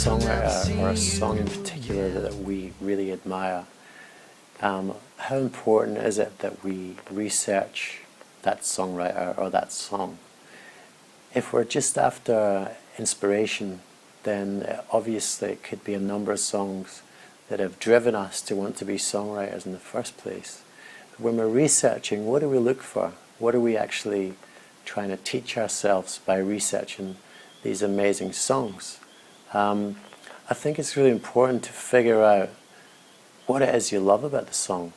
songwriter or a song in particular that we really admire, how important is it that we research that songwriter or that song? If we're just after inspiration, then obviously it could be a number of songs that have driven us to want to be songwriters in the first place. But when we're researching, what do we look for? What are we actually trying to teach ourselves by researching these amazing songs? I think it's really important to figure out what it is you love about the song,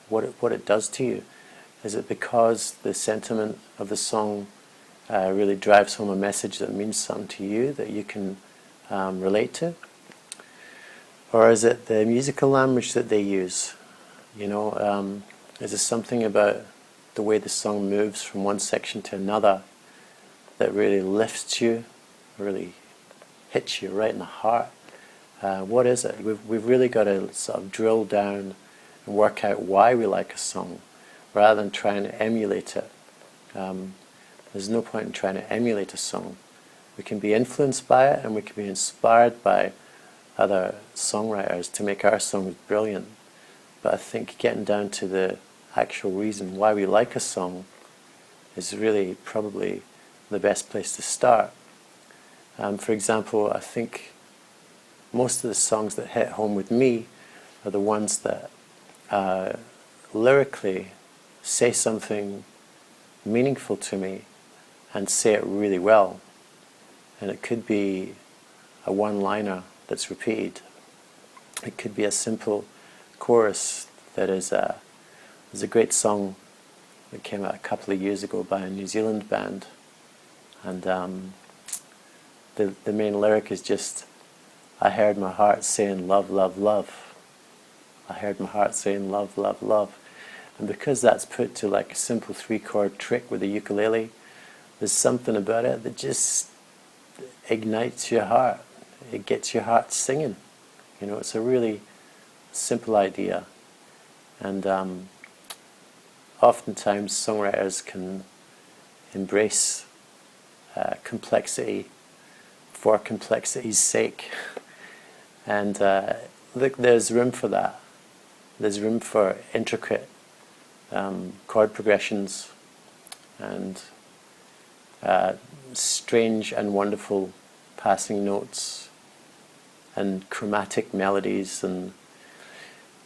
what it does to you. Is it because the sentiment of the song really drives home a message that means something to you that you can relate to? Or is it the musical language that they use? You know, is there something about the way the song moves from one section to another that really lifts you, really hits you right in the heart? What is it? We've really got to sort of drill down and work out why we like a song, rather than trying to emulate it. There's no point in trying to emulate a song. We can be influenced by it, and we can be inspired by other songwriters to make our songs brilliant. But I think getting down to the actual reason why we like a song is really probably the best place to start. For example, I think most of the songs that hit home with me are the ones that lyrically say something meaningful to me and say it really well. And it could be a one-liner that's repeated. It could be a simple chorus that is there's a great song that came out a couple of years ago by a New Zealand band, and the main lyric is just, I heard my heart saying love, love, love. I heard my heart saying love, love, love. And because that's put to like a simple 3-chord trick with the ukulele, there's something about it that just ignites your heart. It gets your heart singing. You know, it's a really simple idea. And oftentimes songwriters can embrace complexity for complexity's sake. And look, there's room for that. There's room for intricate chord progressions and strange and wonderful passing notes and chromatic melodies, and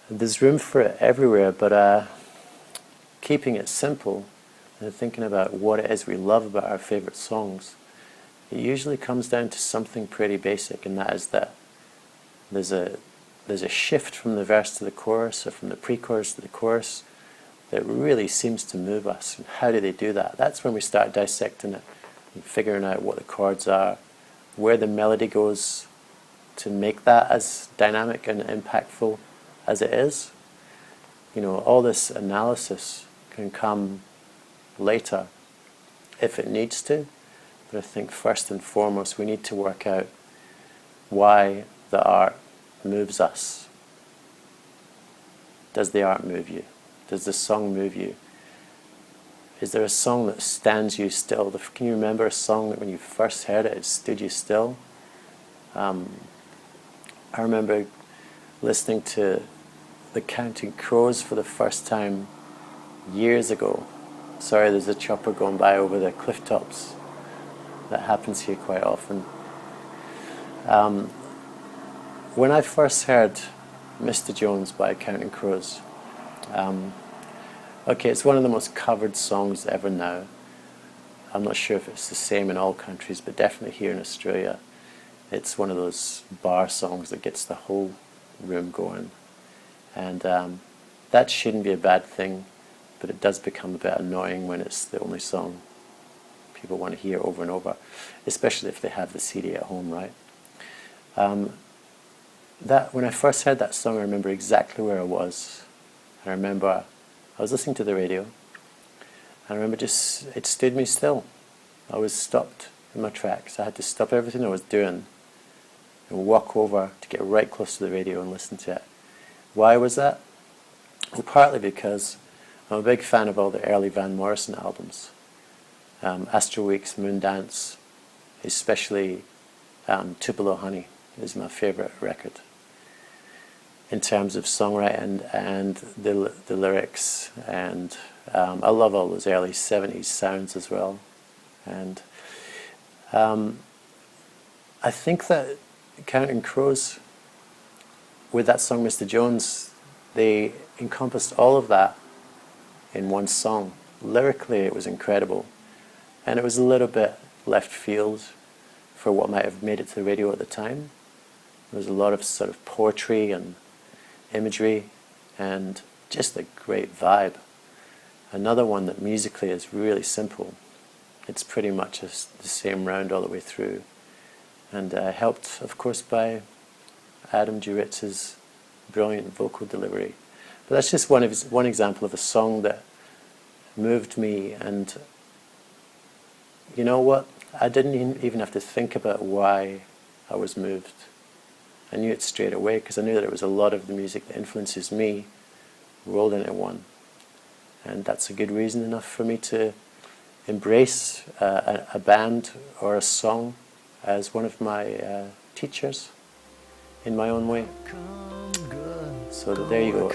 there's room for it everywhere. But keeping it simple and thinking about what it is we love about our favorite songs, it usually comes down to something pretty basic, and that is that there's a shift from the verse to the chorus, or from the pre-chorus to the chorus, that really seems to move us. And how do they do that? That's when we start dissecting it and figuring out what the chords are, where the melody goes to make that as dynamic and impactful as it is. You know, all this analysis can come later if it needs to, but I think first and foremost we need to work out why the art moves us. Does the art move you? Does the song move you? Is there a song that stands you still? Can you remember a song that when you first heard it, it stood you still? I remember listening to The Counting Crows for the first time years ago. Sorry, there's a chopper going by over the cliff tops. That happens here quite often. When I first heard Mr. Jones by Counting Crows, okay, it's one of the most covered songs ever now. I'm not sure if it's the same in all countries, but definitely here in Australia, it's one of those bar songs that gets the whole room going. And that shouldn't be a bad thing, but it does become a bit annoying when it's the only song people want to hear over and over, especially if they have the CD at home, right? When I first heard that song, I remember exactly where I was. I remember I was listening to the radio, and I remember it stood me still. I was stopped in my tracks. I had to stop everything I was doing and walk over to get right close to the radio and listen to it. Why was that? Well, partly because I'm a big fan of all the early Van Morrison albums. Astral Weeks, Moondance, especially Tupelo Honey. is my favorite record in terms of songwriting and the lyrics, and I love all those early 70s sounds as well. And I think that Counting Crows, with that song Mr. Jones, they encompassed all of that in one song. Lyrically it was incredible, and it was a little bit left field for what might have made it to the radio at the time. There was a lot of sort of poetry and imagery and just a great vibe. Another one that musically is really simple. It's pretty much the same round all the way through, and helped of course by Adam Duritz's brilliant vocal delivery. But that's just one example of a song that moved me, and you know what? I didn't even have to think about why I was moved. I knew it straight away, because I knew that it was a lot of the music that influences me rolled into one. And that's a good reason enough for me to embrace a band or a song as one of my teachers in my own way. So there you go.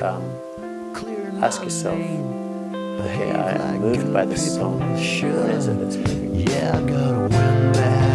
Ask yourself, okay, I'm moved by this song. What is it that's moving me? Yeah, I gotta win back.